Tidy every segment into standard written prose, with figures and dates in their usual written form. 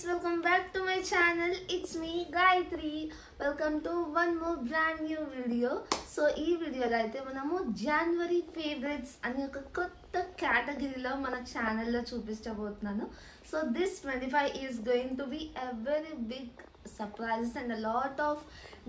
guys, welcome back to my channel. It's me Gayatri. Welcome to one more brand new video. So ఈ వీడియోలో అయితే మనము జనవరి favourites అనే ఒక కొత్త కేటగిరీలో మన ఛానల్లో చూపించబోతున్నాను. So this 25 is going to be a very big surprises and a lot of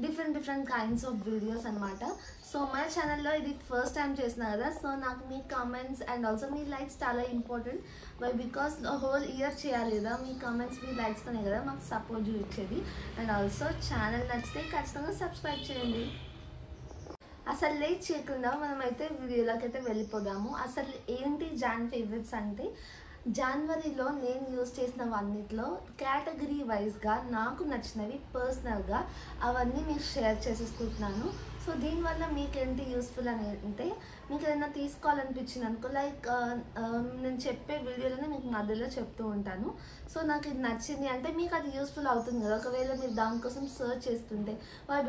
different kinds of videos అన్నమాట. సో మన ఛానల్లో ఇది ఫస్ట్ టైం చేసిన కదా, సో నాకు మీ కామెంట్స్ అండ్ ఆల్సో మీ లైక్స్ చాలా important. By because whole year చేయాలి కదా, మీ కామెంట్స్ మీ లైక్స్తోనే కదా మాకు సపోర్ట్ చూపించేది. అండ్ ఆల్సో ఛానల్ నచ్చితే ఖచ్చితంగా సబ్స్క్రైబ్ చేయండి. అసలు లేట్ చేయకుండా మనమైతే వీడియోలోకి అయితే వెళ్ళిపోదాము. అసలు ఏంటి జాన్ ఫేవరెట్స్ అంటే, జనవరిలో నేను యూజ్ చేసినవన్నిట్లో కేటగిరీ వైజ్గా నాకు నచ్చినవి పర్సనల్గా అవన్నీ మీకు షేర్ చేసేసుకుంటున్నాను. సో దీనివల్ల మీకేంటి యూస్ఫుల్ అని అంటే, మీకు ఏదైనా తీసుకోవాలనిపించింది అనుకో, లైక్ నేను చెప్పే వీడియోలోనే మీకు మధ్యలో చెప్తూ ఉంటాను. సో నాకు ఇది నచ్చింది అంటే మీకు అది యూస్ఫుల్ అవుతుంది కదా, ఒకవేళ మీరు దానికోసం సర్చ్ చేస్తుంటే.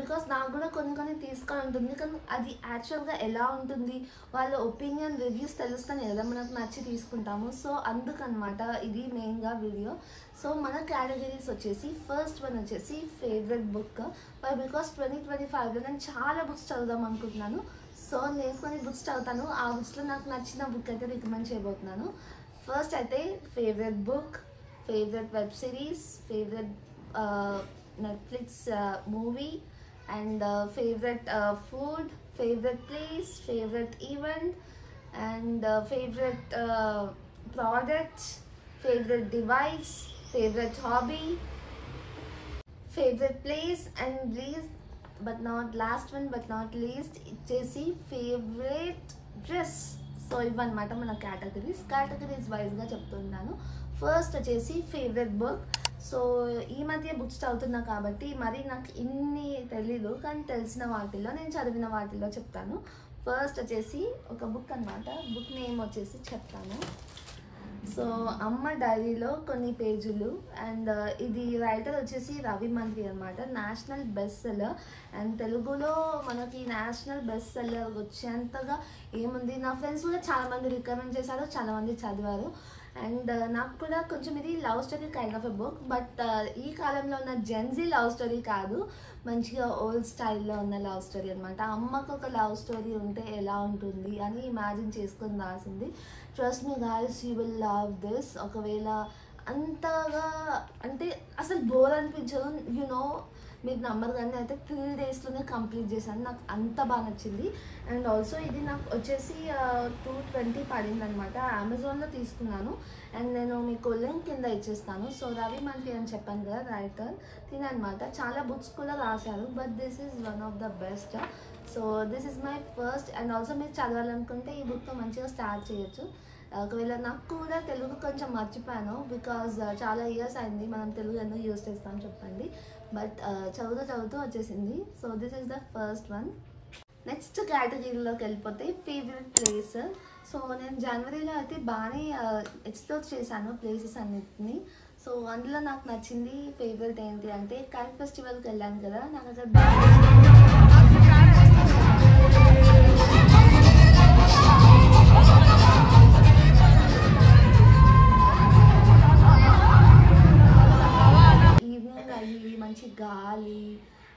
బికాస్ నాకు కూడా కొన్ని తీసుకోవాలి ఉంటుంది, కానీ అది యాక్చువల్గా ఎలా ఉంటుంది, వాళ్ళ ఒపీనియన్ రివ్యూస్ తెలుస్తాయి కదా, మనకు నచ్చి తీసుకుంటాము. సో అందుకనమాట ఇది మెయిన్గా వీడియో. సో మన కేటగిరీస్ వచ్చేసి ఫస్ట్ వన్ వచ్చేసి ఫేవరెట్ బుక్. బికాస్ 2025లో నేను చాలా బుక్స్ చదువుదాం అనుకుంటున్నాను. సో నేను కొన్ని బుక్స్ చదువుతాను, ఆ బుక్స్లో నాకు నచ్చిన బుక్ అయితే రికమెండ్ చేయబోతున్నాను. ఫస్ట్ అయితే favourite book, favourite web series, favourite Netflix movie, and favourite food, favourite place, favourite event, and favourite product, favourite device, favourite hobby, favourite place, and last one but not least వచ్చేసి favourite dress. So ఇవన్నమాట మన categories వైజ్గా చెప్తున్నాను. First వచ్చేసి favourite book. So ఈ మధ్య books చదువుతున్నా కాబట్టి మరి నాకు ఇన్ని తెలీదు, కానీ తెలిసిన వాటిల్లో నేను చదివిన వాటిల్లో చెప్తాను. ఫస్ట్ వచ్చేసి ఒక బుక్ అన్నమాట, బుక్ నేమ్ వచ్చేసి చెప్తాను. సో అమ్మ డైరీలో కొన్ని పేజీలు, అండ్ ఇది రైటర్ వచ్చేసి రవి మంత్రి అనమాట, నేషనల్ బెస్ట్ సెల్లర్. అండ్ తెలుగులో మనకి నేషనల్ బెస్ట్ సెల్లర్ వచ్చేంతగా ఏముంది, నా ఫ్రెండ్స్ కూడా చాలామంది రికమెండ్ చేశారు, చాలామంది చదివారు. అండ్ నాకు కూడా కొంచెం ఇది love story kind of a book, but ఈ కాలంలో ఉన్న జెన్జీ లవ్ స్టోరీ కాదు, మంచిగా ఓల్డ్ స్టైల్లో ఉన్న లవ్ స్టోరీ అనమాట. అమ్మకు ఒక లవ్ స్టోరీ ఉంటే ఎలా ఉంటుంది అని ఇమాజిన్ చేసుకొని రాసింది. Trust me guys, you will love this. ఒకవేళ అంతగా అంటే అసలు బోర్ అనిపించదు, మీరు నమ్మరు కానీ అయితే 3 daysలోనే కంప్లీట్ చేశాను, నాకు అంత బాగా నచ్చింది. అండ్ ఆల్సో ఇది నాకు వచ్చేసి 220 పడింది అనమాట, అమెజాన్లో తీసుకున్నాను. అండ్ నేను మీకు లింక్ కింద ఇచ్చేస్తాను. సో రవి మంత్రి అని చెప్పాను కదా రైటర్, తినమాట చాలా బుక్స్ కూడా రాశారు, but this is one of the best. So this is my first. And also మీరు చదవాలనుకుంటే ఈ బుక్తో మంచిగా స్టార్ట్ చేయొచ్చు. ఒకవేళ నాకు కూడా తెలుగు కొంచెం మర్చిపోయాను, బికాజ్ చాలా ఇయర్స్ అయింది, మనం తెలుగు ఎందుకు యూజ్ చేస్తాం చెప్పండి, బట్ చదువుతూ వచ్చేసింది. So this is the first one. Next కేటగిరీలోకి వెళ్ళిపోతే ఫేవరెట్ ప్లేస్. సో నేను జనవరిలో అయితే బాగానే ఎక్స్ప్లోర్ చేశాను ప్లేసెస్ అన్నిటిని. సో అందులో నాకు నచ్చింది ఫేవరెట్ ఏంటి అంటే, కైట్ ఫెస్టివల్కి వెళ్ళాను కదా, నాకు అక్కడ మంచి గాలి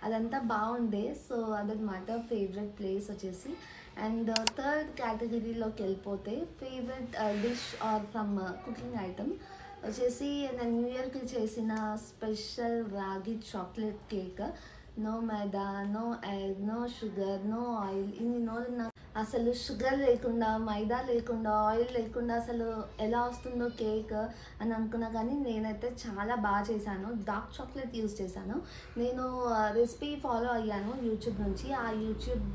అదంతా బాగుండే. సో అదనమాట ఫేవరెట్ ప్లేస్ వచ్చేసి. అండ్ థర్డ్ కేటగిరీలోకి వెళ్ళిపోతే favourite dish or from cooking item వచ్చేసి, నేను న్యూ ఇయర్కి చేసిన special ragi chocolate cake. No maida, no egg, no sugar, no oil, ఇన్ని నోరున్నా అసలు షుగర్ లేకుండా, మైదా లేకుండా, ఆయిల్ లేకుండా అసలు ఎలా వస్తుందో కేక్ అని అనుకున్నా, కానీ నేనైతే చాలా బాగా చేశాను. డార్క్ చాక్లెట్ యూజ్ చేశాను. నేను రెసిపీ ఫాలో అయ్యాను యూట్యూబ్ నుంచి, ఆ యూట్యూబ్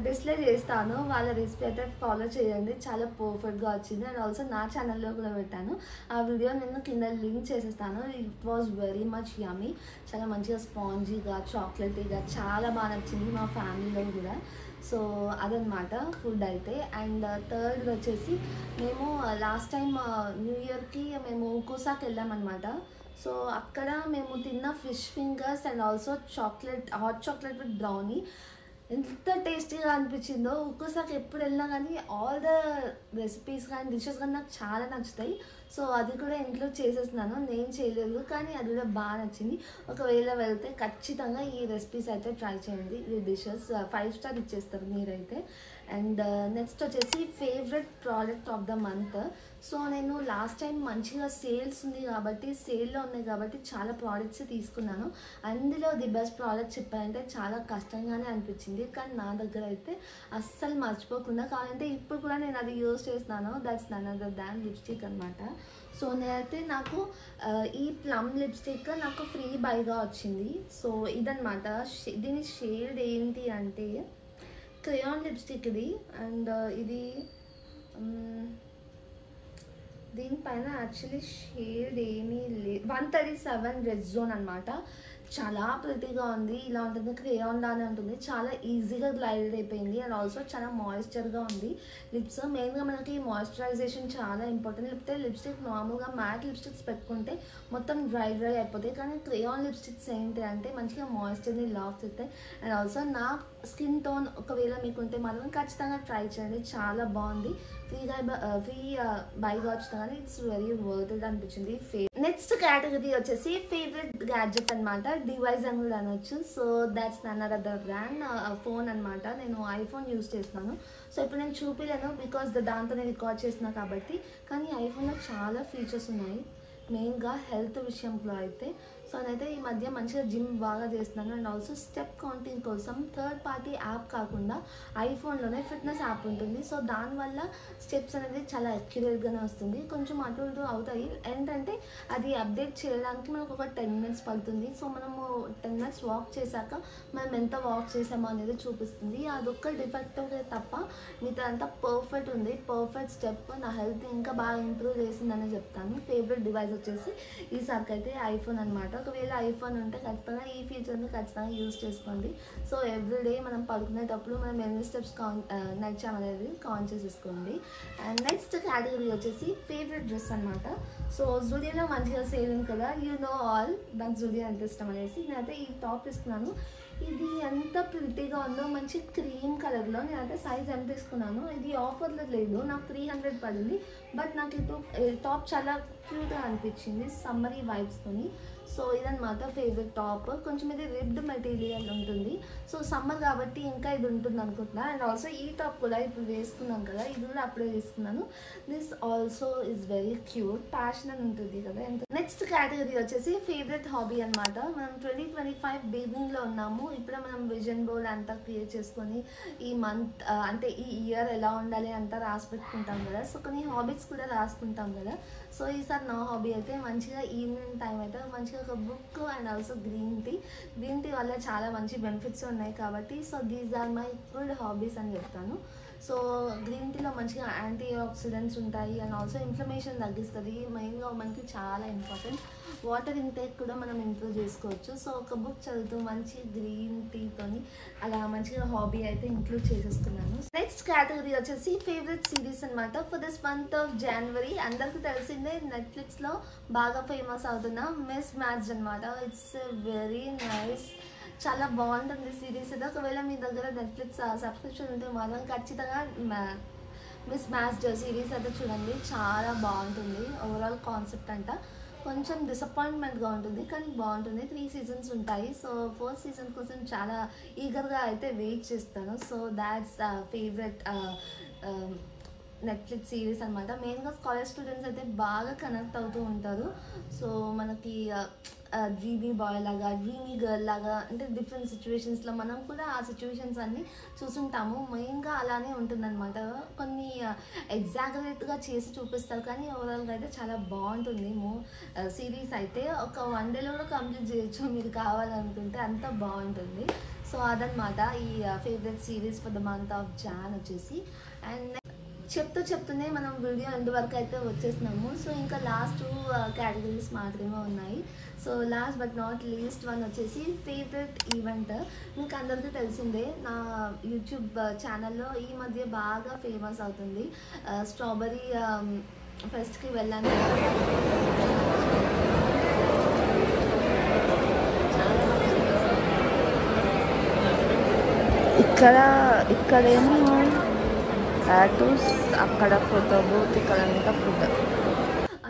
డిస్ప్లే చేస్తాను, వాళ్ళ రెసిపీ అయితే ఫాలో చేయండి, చాలా పర్ఫెక్ట్గా వచ్చింది. అండ్ ఆల్సో నా ఛానల్లో కూడా పెట్టాను, ఆ వీడియో నేను కింద లింక్ చేసేస్తాను. ఇట్ వాజ్ వెరీ మచ్ యమ్మీ, చాలా మంచిగా స్పాంజీగా చాక్లెటీగా చాలా బాగా నచ్చింది మా ఫ్యామిలీలో కూడా. సో అదనమాట ఫుడ్ అయితే. అండ్ థర్డ్ వచ్చేసి మేము లాస్ట్ టైం న్యూ ఇయర్కి మేము కూసాకి వెళ్ళామన్నమాట. సో అక్కడ మేము తిన్న fish fingers and also hot chocolate with brownie ఎంత టేస్టీగా అనిపించిందో. ఒక్కోసారి ఎప్పుడు వెళ్ళినా కానీ ఆల్ ద రెసిపీస్ కానీ డిషెస్ కానీ నాకు చాలా నచ్చుతాయి. సో అది కూడా ఇంక్లూడ్ చేసేస్తున్నాను, నేను చేయలేదు కానీ అది కూడా బాగా నచ్చింది. ఒకవేళ వెళ్తే ఖచ్చితంగా ఈ రెసిపీస్ అయితే ట్రై చేయండి. ఈ డిషెస్ 5 స్టార్ ఇచ్చేస్తారు మీరైతే. అండ్ నెక్స్ట్ వచ్చేసి favourite product of the month. So నేను లాస్ట్ టైం మంచిగా సేల్స్ ఉంది కాబట్టి, సేల్లో ఉన్నాయి కాబట్టి చాలా ప్రోడక్ట్స్ తీసుకున్నాను. అందులో ది బెస్ట్ ప్రోడక్ట్ చెప్పాలంటే చాలా కష్టంగానే అనిపించింది, కానీ నా దగ్గర అయితే అస్సలు మర్చిపోకుండా కావాలంటే ఇప్పుడు కూడా నేను అది యూజ్ చేస్తున్నాను. That's none other than lipstick అనమాట. సో నేనైతే నాకు ఈ ప్లమ్ లిప్స్టిక్ నాకు ఫ్రీ బైగా వచ్చింది. సో ఇదనమాట. దీని షేడ్ ఏంటి అంటే క్రేయాన్ లిప్స్టిక్ ఇది. అండ్ ఇది దీనిపైన యాక్చువల్లీ షేడ్ ఏమీ లేదు, 137 రెడ్ జోన్ అనమాట. చాలా ప్రిటీగా ఉంది. ఇలా ఉంటుంది, క్రేయాన్ లానే ఉంటుంది, చాలా ఈజీగా గ్లైడ్ అయిపోయింది. అండ్ ఆల్సో చాలా మాయిశ్చర్గా ఉంది లిప్స్. మెయిన్గా మనకి మాయిశ్చరైజేషన్ చాలా ఇంపార్టెంట్. లేకపోతే లిప్స్టిక్ నార్మల్గా మ్యాట్ లిప్స్టిక్స్ పెట్టుకుంటే మొత్తం డ్రై అయిపోతాయి, కానీ క్రేయాన్ లిప్స్టిక్స్ ఏంటి అంటే మంచిగా మాయిశ్చర్ని లాక్ చేస్తాయి. అండ్ ఆల్సో నా స్కిన్ టోన్ ఒకవేళ మీకుంటే మాత్రం ఖచ్చితంగా ట్రై చేయండి, చాలా బాగుంది. ఫ్రీ బైగా వచ్చినా కానీ ఇట్స్ వెరీ వర్త్ ఇట్ అనిపించింది. నెక్స్ట్ కేటగిరీ వచ్చేసి ఫేవరెట్ గ్యాడ్జెట్ అనమాట, డివైస్ అని కూడా అనొచ్చు. So that's none other brand phone అనమాట. నేను ఐఫోన్ యూజ్ చేస్తున్నాను. సో ఇప్పుడు నేను చూపించలేను బికాస్ దాంతో నేను రికార్డ్ చేసిన కాబట్టి, కానీ ఐఫోన్లో చాలా ఫీచర్స్ ఉన్నాయి, మెయిన్గా హెల్త్ విషయంలో అయితే. సో నేనైతే ఈ మధ్య మంచిగా జిమ్ బాగా చేస్తున్నాను. అండ్ ఆల్సో స్టెప్ కౌంటింగ్ కోసం థర్డ్ పార్టీ యాప్ కాకుండా ఐఫోన్లోనే ఫిట్నెస్ యాప్ ఉంటుంది. సో దానివల్ల స్టెప్స్ అనేది చాలా అక్యురేట్గానే వస్తుంది. కొంచెం అటు ఇటు అవుతాయి, ఏంటంటే అది అప్డేట్ చేయడానికి మనకు ఒక 10 minutes పడుతుంది. సో మనము 10 minutes వాక్ చేశాక మనం ఎంత వాక్ చేసామో అనేది చూపిస్తుంది. అదొక్క డిఫెక్టివ్గా తప్ప మిగతా అంతా పర్ఫెక్ట్ ఉంది. పర్ఫెక్ట్ స్టెప్ నా హెల్త్ ఇంకా బాగా ఇంప్రూవ్ చేసిందని చెప్తాను. ఫేవరెట్ డివైస్ వచ్చేసి ఈసారికి అయితే ఐఫోన్ అనమాట. ఒకవేళ ఐఫోన్ ఉంటే ఖచ్చితంగా ఈ ఫీచర్ని ఖచ్చితంగా యూజ్ చేసుకోండి. సో ఎవ్రీడే మనం పడుకునేటప్పుడు మనం ఎన్ని స్టెప్స్ నడిచామనేది కౌంట్ చేసేసుకోండి. అండ్ నెక్స్ట్ కేటగిరీ వచ్చేసి ఫేవరెట్ డ్రెస్ అనమాట. సో జూడియోలో మంచిగా సేవింగ్ కదా, యూ నో ఆల్, నాకు జూడియో ఎంత ఇష్టం అనేసి నేనైతే ఈ టాప్ తీసుకున్నాను. ఇది ఎంత ప్రిటీగా ఉందో, మంచి క్రీమ్ కలర్లో. నేనైతే సైజ్ ఎంత తీసుకున్నాను, ఇది ఆఫర్లో లేదు, నాకు 300 పడింది. బట్ నాకు ఈ టాప్ చాలా క్యూట్గా అనిపించింది సమ్మరీ వైబ్స్తోని. సో ఇదన్నమాట ఫేవరెట్ టాప్. కొంచెం ఇది రిబ్డ్ మెటీరియల్ ఉంటుంది, సో సమ్మర్ కాబట్టి ఇంకా ఇది ఉంటుంది అనుకుంటున్నా. అండ్ ఆల్సో ఈ టాప్ కూడా ఇప్పుడు వేసుకున్నాం కదా, ఇది కూడా అప్పుడే వేసుకున్నాను. This also is very cute, passion అని ఉంటుంది కదా. నెక్స్ట్ కేటగిరీ వచ్చేసి ఫేవరెట్ హాబీ అనమాట. మనం 2025 బిగినింగ్లో ఉన్నాము. ఇప్పుడే మనం విజన్ బోర్డ్ అంతా క్రియేట్ చేసుకొని ఈ మంత్ అంటే ఈ ఇయర్ ఎలా ఉండాలి అంతా రాసి పెట్టుకుంటాం కదా. సో కొన్ని హాబీస్ కూడా రాసుకుంటాం కదా. సో ఈసారి నా హాబీ అయితే మంచిగా ఈవినింగ్ టైం అయితే మంచిగా ఒక book and also green tea వల్ల చాలా మంచి బెనిఫిట్స్ ఉన్నాయి కాబట్టి, so these are my good hobbies అని చెప్తాను. సో గ్రీన్ టీలో మంచిగా యాంటీ ఆక్సిడెంట్స్ ఉంటాయి అండ్ ఆల్సో ఇన్ఫ్లమేషన్ తగ్గిస్తుంది. మెయిన్గా మనకి చాలా ఇంపార్టెంట్. వాటర్ ఇంటేక్ కూడా మనం ఇంప్రూవ్ చేసుకోవచ్చు. సో ఒక బుక్ చదువుతూ మంచి గ్రీన్ టీతోని అలా మంచిగా హాబీ అయితే ఇంక్లూడ్ చేసేసుకున్నాను. నెక్స్ట్ కేటగిరీ వచ్చేసి ఫేవరెట్ సిరీస్ అనమాట. For this month of January అందరికీ తెలిసిందే నెట్ఫ్లిక్స్లో బాగా ఫేమస్ అవుతున్న మిస్ మ్యాచ్డ్ అనమాట. ఇట్స్ వెరీ నైస్, చాలా బాగుంటుంది సిరీస్ ఇది. ఒకవేళ మీ దగ్గర నెట్ఫ్లిక్స్ సబ్స్క్రిప్షన్ ఉంటే మాత్రం ఖచ్చితంగా మిస్ మ్యాచ్డ్ సిరీస్ అయితే చూడండి, చాలా బాగుంటుంది. ఓవరాల్ కాన్సెప్ట్ అంట కొంచెం డిసప్పాయింట్మెంట్గా ఉంటుంది కానీ బాగుంటుంది. 3 seasons ఉంటాయి. సో 4th season కోసం చాలా ఈగర్గా అయితే వెయిట్ చేస్తాను. So that's favourite Netflix series అనమాట. మెయిన్గా కాలేజ్ స్టూడెంట్స్ అయితే బాగా కనెక్ట్ అవుతూ ఉంటారు. సో మనకి డ్రీమీ బాయ్ లాగా, డ్రీమీ గర్ల్ లాగా, అంటే డిఫరెంట్ సిచ్యువేషన్స్లో మనం కూడా ఆ సిచ్యువేషన్స్ అన్నీ చూసుంటాము. మెయిన్గా అలానే ఉంటుందన్నమాట. కొన్ని ఎగ్జాగరేట్గా చేసి చూపిస్తారు కానీ ఓవరాల్గా అయితే చాలా బాగుంటుంది సిరీస్ అయితే. ఒక 1 dayలో కూడా కంప్లీట్ చేయొచ్చు మీరు కావాలనుకుంటే, అంత బాగుంటుంది. సో అదనమాట ఈ favourite series for the month of Jan వచ్చేసి. అండ్ చెప్తూనే మనం వీడియో ఎండ్ వరకు అయితే వచ్చేసినాము. సో ఇంకా లాస్ట్ 2 కేటగిరీస్ మాత్రమే ఉన్నాయి. So last but not least one వచ్చేసి ఫేవరెట్ ఈవెంట్. మీకు అందరికీ తెలిసిందే, నా యూట్యూబ్ ఛానల్లో ఈ మధ్య బాగా ఫేమస్ అవుతుంది స్ట్రాబెరీ ఫెస్ట్కి వెళ్ళాను. ఇక్కడేమో టాటూస్, అక్కడ ఫోటో బూత్, ఇక్కడ అంతా ఫుడ్.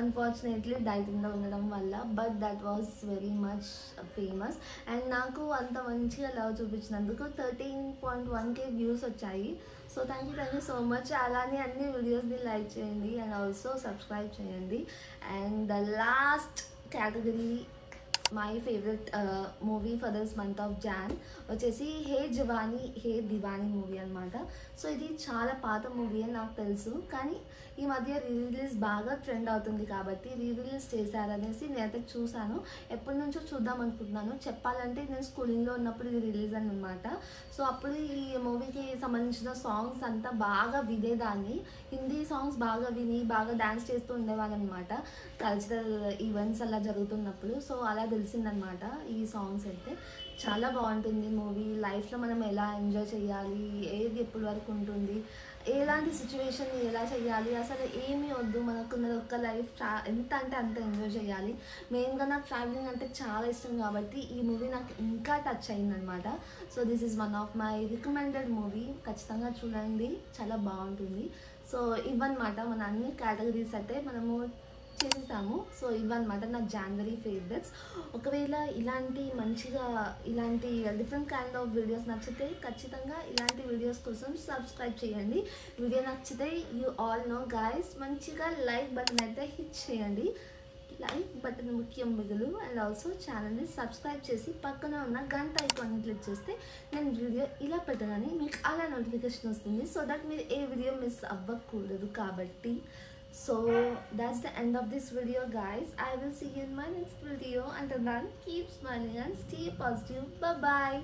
అన్ఫార్చునేట్లీ డైటింగ్లో ఉండడం వల్ల, but that was very much famous. And నాకు అంత మంచిగా లవ్ చూపించినందుకు 13.1K వ్యూస్ వచ్చాయి. So thank you so much. అలానే అన్ని వీడియోస్ని లైక్ చేయండి అండ్ ఆల్సో సబ్స్క్రైబ్ చేయండి. And the last category, my favourite movie for this month of Jan వచ్చేసి హే జవానీ హే దివానీ మూవీ అనమాట. సో ఇది చాలా పాత మూవీ అని నాకు తెలుసు, కానీ ఈ మధ్య రిలీజ్ బాగా ట్రెండ్ అవుతుంది కాబట్టి రిలీజ్ చేశారనేసి నేనైతే చూశాను. ఎప్పటి నుంచో చూద్దాం అనుకుంటున్నాను. చెప్పాలంటే నేను స్కూలింగ్లో ఉన్నప్పుడు ఇది రిలీజ్ అనమాట. సో అప్పుడు ఈ మూవీకి సంబంధించిన సాంగ్స్ అంతా బాగా వినేదాన్ని. హిందీ సాంగ్స్ బాగా విని బాగా డ్యాన్స్ చేస్తూ ఉండేవాళ్ళు అనమాట కల్చరల్ ఈవెంట్స్ అలా జరుగుతున్నప్పుడు. సో అలా తెలిసిందనమాట ఈ సాంగ్స్ అయితే. చాలా బాగుంటుంది మూవీ. లైఫ్లో మనం ఎలా ఎంజాయ్ చేయాలి, ఏది ఎప్పటి వరకు ఉంటుంది, ఎలాంటి సిచ్యువేషన్ని ఎలా చేయాలి, అసలు ఏమీ వద్దు, మనకున్నది ఒక్క లైఫ్, ఎంత అంటే అంత ఎంజాయ్ చేయాలి. మెయిన్గా నాకు ట్రావెలింగ్ అంటే చాలా ఇష్టం కాబట్టి ఈ మూవీ నాకు ఇంకా టచ్ అయిందనమాట. So this is one of my recommended movie. ఖచ్చితంగా చూడండి, చాలా బాగుంటుంది. సో ఇవన్నమాట మన అన్ని కేటగిరీస్ అయితే మనము చేసేసాము. సో ఇవన్నమాట నా జనవరి ఫేవరెట్స్. ఒకవేళ ఇలాంటి మంచిగా ఇలాంటి డిఫరెంట్ కైండ్ ఆఫ్ వీడియోస్ నచ్చితే ఖచ్చితంగా ఇలాంటి వీడియోస్ కోసం సబ్స్క్రైబ్ చేయండి. వీడియో నచ్చితే యూ ఆల్ నో గైస్, మంచిగా లైక్ బటన్ అయితే హిట్ చేయండి. లైక్ బటన్ ముఖ్యం మిగులు. అండ్ ఆల్సో ఛానల్ని సబ్స్క్రైబ్ చేసి పక్కన ఉన్న గంట ఐకాన్ని క్లిక్ చేస్తే నేను వీడియో ఇలా పెట్టగానే మీకు అలా నోటిఫికేషన్ వస్తుంది. సో దట్ మీరు ఏ వీడియో మిస్ అవ్వకూడదు కాబట్టి. So that's the end of this video guys. I will see you in my next video. Until then, keep smiling and stay positive. Bye bye.